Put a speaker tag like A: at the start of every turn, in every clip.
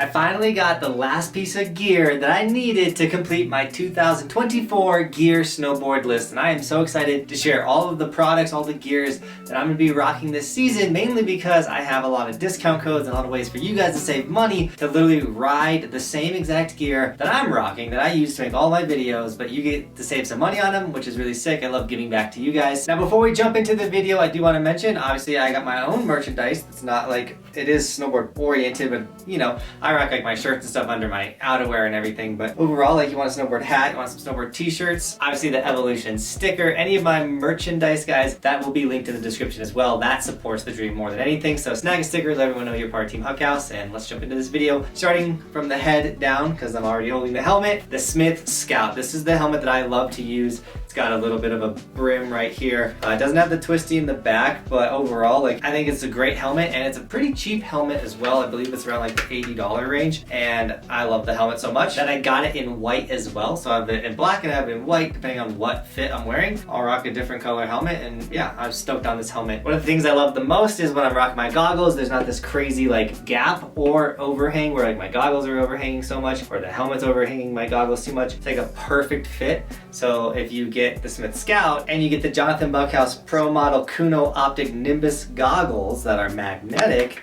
A: I finally got the last piece of gear that I needed to complete my 2024 gear snowboard list, and I am so excited to share all of the products, all the gears that I'm going to be rocking this season, mainly because I have a lot of discount codes and a lot of ways for you guys to save money to literally ride the same exact gear that I'm rocking, that I use to make all my videos, but you get to save some money on them, which is really sick. I love giving back to you guys. Now, before we jump into the video, I do want to mention, obviously I got my own merchandise. It's not like, it is snowboard oriented, but you know, I rock like my shirts and stuff under my outerwear and everything, but overall, like you want a snowboard hat, you want some snowboard t-shirts, obviously the Evolution sticker, any of my merchandise, guys, that will be linked in the description as well. That supports the dream more than anything. So snag a sticker, let everyone know you're part of Team Buckhouse, and let's jump into this video. Starting from the head down, because I'm already holding the helmet, the Smith Scout. This is the helmet that I love to use. It's got a little bit of a brim right here. It doesn't have the twisty in the back, but overall, like, I think it's a great helmet, and it's a pretty cheap helmet as well. I believe it's around like the $80 range, and I love the helmet so much that I got it in white as well. So I have it in black and I have it in white, depending on what fit I'm wearing. I'll rock a different color helmet, and yeah, I'm stoked on this helmet. One of the things I love the most is when I'm rocking my goggles, there's not this crazy like gap or overhang where like my goggles are overhanging so much, or the helmet's overhanging my goggles too much. It's like a perfect fit. So if you get the Smith Scout and you get the Johnathan Buckhouse Pro Model Kuno Optic Nimbus goggles that are magnetic,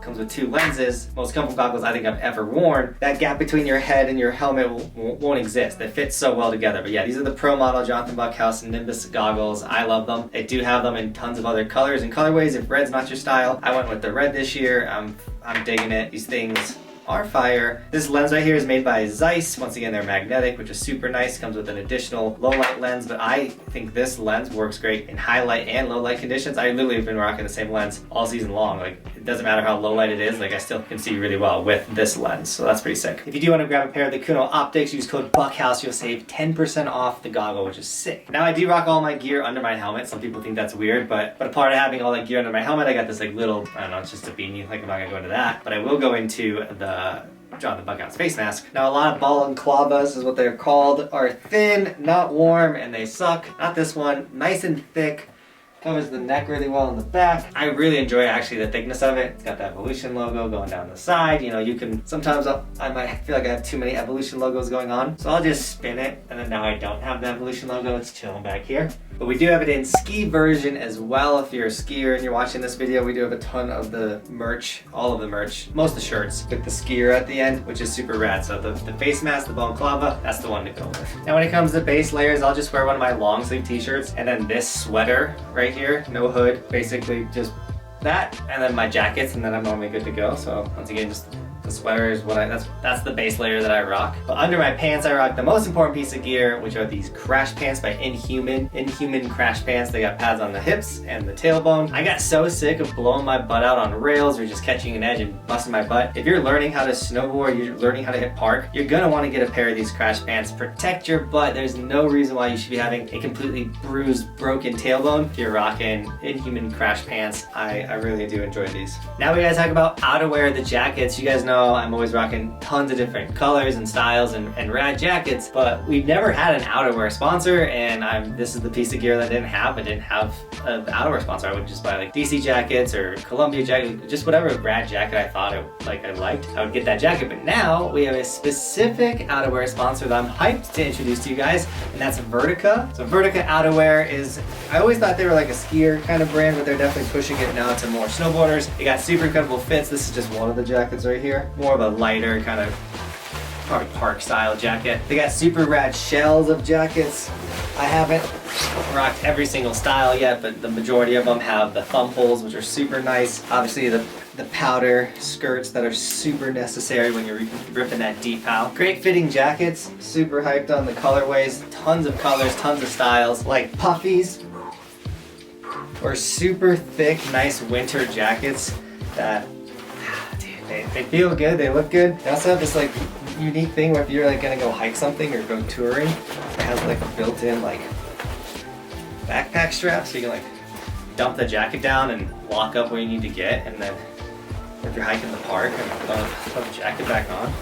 A: comes with two lenses, most comfortable goggles I think I've ever worn. That gap between your head and your helmet won't exist. They fit so well together. But yeah, these are the Pro Model Johnathan Buckhouse Nimbus goggles. I love them. They do have them in tons of other colors and colorways. If red's not your style, I went with the red this year. I'm digging it. These things are fire. This lens right here is made by Zeiss. Once again, they're magnetic, which is super nice. Comes with an additional low light lens, but I think this lens works great in high light and low light conditions. I literally have been rocking the same lens all season long. Like, it doesn't matter how low light it is, like I still can see really well with this lens, so that's pretty sick. If you do want to grab a pair of the Kuno Optics, use code Buckhouse, you'll save 10% off the goggle, which is sick. Now, I do rock all my gear under my helmet. Some people think that's weird, but a part of having all that gear under my helmet, I got this like little, I don't know, it's just a beanie, like I'm not gonna go into that, but I will go into the Johnathan Buckhouse face mask. Now, a lot of balaclavas is what they're called, are thin, not warm, and they suck. Not this one, nice and thick. Covers the neck really well in the back. I really enjoy actually the thickness of it. It's got the Evolution logo going down the side. You know, you can, sometimes I might feel like I have too many Evolution logos going on. So I'll just spin it, and then now I don't have the Evolution logo. It's chilling back here. But we do have it in ski version as well. If you're a skier and you're watching this video, we do have a ton of the merch, all of the merch, most of the shirts with the skier at the end, which is super rad. So the face mask, the balaclava, that's the one to go with. Now when it comes to base layers, I'll just wear one of my long sleeve t-shirts, and then this sweater right here, no hood, basically just that, and then my jackets, and then I'm normally good to go. So once again, just the sweater is what that's the base layer that I rock. But under my pants, I rock the most important piece of gear, which are these crash pants by Inhuman crash pants. They got pads on the hips and the tailbone. I got so sick of blowing my butt out on rails or just catching an edge and busting my butt. If you're learning how to snowboard, you're learning how to hit park, you're gonna want to get a pair of these crash pants. Protect your butt. There's no reason why you should be having a completely bruised, broken tailbone if you're rocking Inhuman crash pants. I really do enjoy these. Now we gotta talk about outerwear, the jackets. You guys know I'm always rocking tons of different colors and styles and rad jackets, but we've never had an outerwear sponsor, and this is the piece of gear that I didn't have. I didn't have an outerwear sponsor. I would just buy like DC jackets or Columbia jackets, just whatever rad jacket I thought I liked, I would get that jacket. But now we have a specific outerwear sponsor that I'm hyped to introduce to you guys, and that's Vertica. So Vertica outerwear is, I always thought they were like a skier kind of brand, but they're definitely pushing it now to more snowboarders. They got super incredible fits. This is just one of the jackets right here. More of a lighter kind of probably park style jacket. They got super rad shells of jackets. I haven't rocked every single style yet, but the majority of them have the thumb holes, which are super nice. Obviously the powder skirts that are super necessary when you're ripping that deep pow. Great fitting jackets, super hyped on the colorways, tons of colors, tons of styles, like puffies or super thick, nice winter jackets that they feel good, they look good. They also have this like unique thing where if you're like gonna go hike something or go touring, it has like a built-in like backpack strap, so you can like dump the jacket down and walk up where you need to get, and then if you're hiking the park and throw the jacket back on.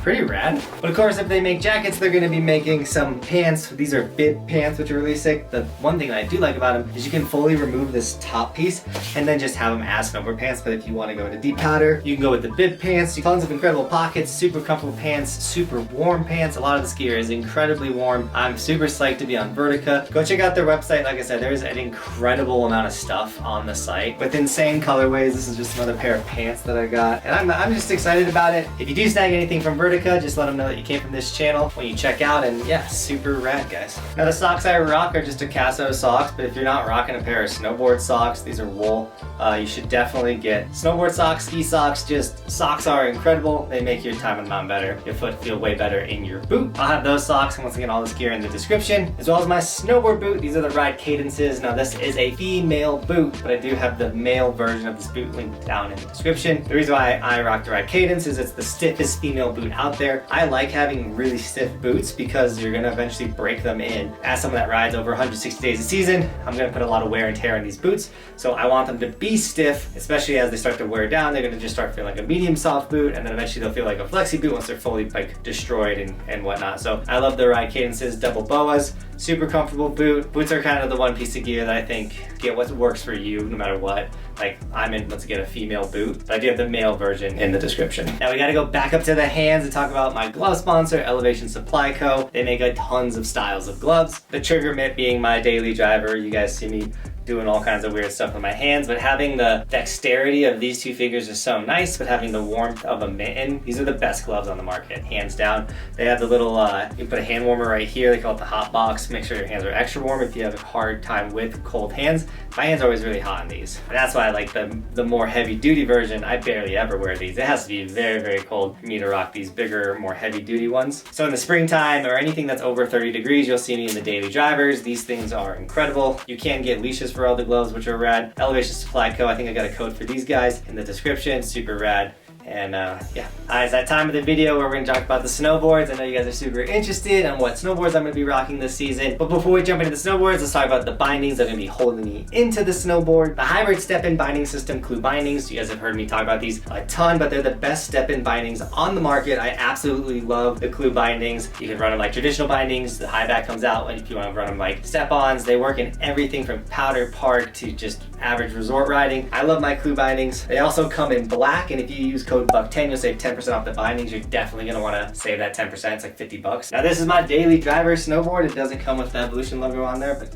A: pretty rad. But of course, if they make jackets, they're gonna be making some pants. These are bib pants, which are really sick. The one thing that I do like about them is you can fully remove this top piece and then just have them as snowboard pants. But if you wanna go into deep powder, you can go with the bib pants. Tons of incredible pockets, super comfortable pants, super warm pants. A lot of this gear is incredibly warm. I'm super psyched to be on Vertica. Go check out their website. Like I said, there's an incredible amount of stuff on the site with insane colorways. This is just another pair of pants that I got, and I'm just excited about it. If you do snag anything from Vertica, just let them know that you came from this channel when you check out, and yeah, super rad, guys. Now the socks I rock are just a Casso socks, but if you're not rocking a pair of snowboard socks, these are wool, you should definitely get snowboard socks, ski socks. Just socks are incredible. They make your time on the mountain better. Your foot feel way better in your boot. I'll have those socks and once again all this gear in the description, as well as my snowboard boot. These are the Ride Cadences. Now this is a female boot, but I do have the male version of this boot linked down in the description. The reason why I rock the Ride Cadence is it's the stiffest female boot out there. I like having really stiff boots because you're gonna eventually break them in. As someone that rides over 160 days a season, I'm gonna put a lot of wear and tear on these boots. So I want them to be stiff, especially as they start to wear down. They're gonna just start feeling like a medium soft boot, and then eventually they'll feel like a flexi boot once they're fully like destroyed and whatnot. So I love the Ride Cadences double boas. Super comfortable boot. Boots are kind of the one piece of gear that I think get what works for you no matter what. Like I'm in, once again, a female boot, but I do have the male version in the description. Now we gotta go back up to the hands and talk about my glove sponsor, Elevation Supply Co. They make tons of styles of gloves. The trigger mitt being my daily driver. You guys see me doing all kinds of weird stuff with my hands, but having the dexterity of these two fingers is so nice, but having the warmth of a mitten, these are the best gloves on the market, hands down. They have the little, you put a hand warmer right here, they call it the hot box. Make sure your hands are extra warm if you have a hard time with cold hands. My hands are always really hot on these. And that's why I like the more heavy duty version. I barely ever wear these. It has to be very, very cold for me to rock these bigger, more heavy duty ones. So in the springtime or anything that's over 30 degrees, you'll see me in the daily drivers. These things are incredible. You can get leashes for all the gloves, which are rad. Elevation Supply Co. I think I got a code for these guys in the description. Super rad. And yeah, it's that time of the video where we're gonna talk about the snowboards. I know you guys are super interested on what snowboards I'm gonna be rocking this season. But before we jump into the snowboards, let's talk about the bindings that are gonna be holding me into the snowboard. The hybrid step-in binding system, Clue bindings. You guys have heard me talk about these a ton, but they're the best step-in bindings on the market. I absolutely love the Clue bindings. You can run them like traditional bindings. The high back comes out, and if you wanna run them like step-ons, they work in everything from powder park to just average resort riding. I love my Clue bindings. They also come in black, and if you use code BUCK10, you'll save 10% off the bindings. You're definitely gonna wanna save that 10%. It's like 50 bucks. Now this is my daily driver snowboard. It doesn't come with the Evolution logo on there, but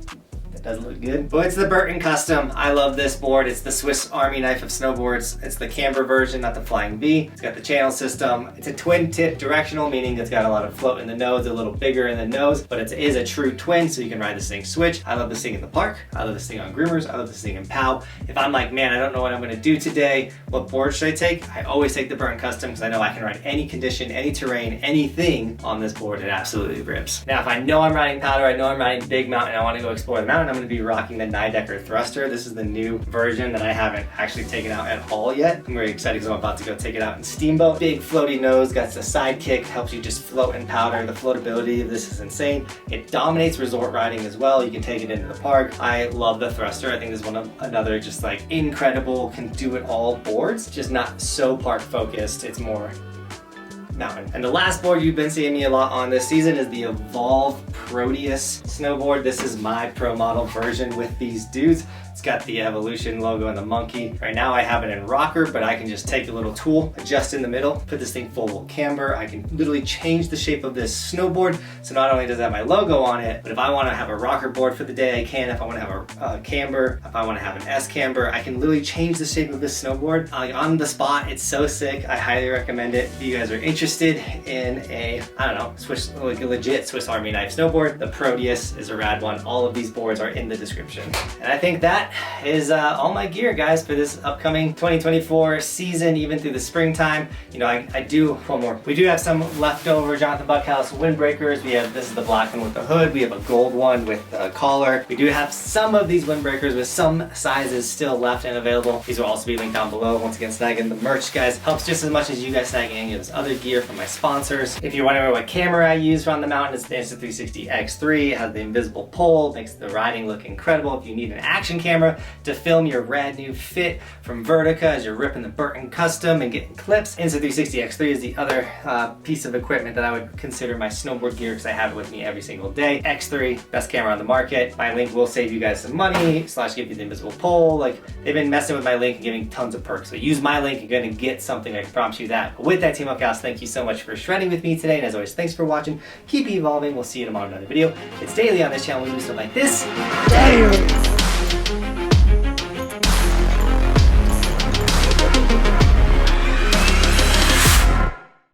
A: doesn't look good. But it's the Burton Custom. I love this board. It's the Swiss Army knife of snowboards. It's the camber version, not the Flying V. It's got the channel system. It's a twin tip directional, meaning it's got a lot of float in the nose, a little bigger in the nose, but it is a true twin, so you can ride this thing switch. I love this thing in the park. I love this thing on groomers. I love this thing in POW. If I'm like, man, I don't know what I'm gonna do today, what board should I take? I always take the Burton Custom because I know I can ride any condition, any terrain, anything on this board. It absolutely rips. Now, if I know I'm riding powder, I know I'm riding big mountain, I wanna go explore the mountain, I'm gonna be rocking the Nidecker thruster. This is the new version that I haven't actually taken out at all yet. I'm very excited because I'm about to go take it out in Steamboat. Big floaty nose, got the side kick, helps you just float in powder. The floatability of this is insane. It dominates resort riding as well. You can take it into the park. I love the thruster. I think this is one of another just like incredible, can do it all boards. Just not so park focused. It's more mountain. And the last board you've been seeing me a lot on this season is the Evolve Proteus snowboard. This is my pro model version with these dudes. It's got the Evolution logo and the monkey. Right now I have it in rocker, but I can just take a little tool, adjust in the middle, put this thing full camber. I can literally change the shape of this snowboard. So not only does it have my logo on it, but if I want to have a rocker board for the day, I can. If I want to have a camber, if I want to have an S camber, I can literally change the shape of this snowboard on the spot. It's so sick. I highly recommend it. If you guys are interested in a, I don't know, Swiss, like a legit Swiss Army knife snowboard, the Proteus is a rad one. All of these boards are in the description. And I think that is all my gear, guys, for this upcoming 2024 season, even through the springtime. You know, I do one more. We do have some leftover Johnathan Buckhouse windbreakers. We have, this is the black one with the hood. We have a gold one with a collar. We do have some of these windbreakers with some sizes still left and available. These will also be linked down below. Once again, snagging the merch, guys, helps just as much as you guys snagging any of this other gear from my sponsors. If you're wondering what camera I use on the mountain, it's the Insta360 X3. It has the invisible pole, makes the riding look incredible. If you need an action camera, camera to film your rad new fit from Vertica as you're ripping the Burton Custom and getting clips. Insta360 X3 is the other piece of equipment that I would consider my snowboard gear because I have it with me every single day. X3, best camera on the market. My link will save you guys some money, / give you the invisible pole. Like, they've been messing with my link and giving tons of perks. So use my link, you're gonna get something, I promise you that. But with that, Team Buckhouse, thank you so much for shredding with me today. And as always, thanks for watching. Keep evolving. We'll see you tomorrow in another video. It's daily on this channel. We do stuff like this daily.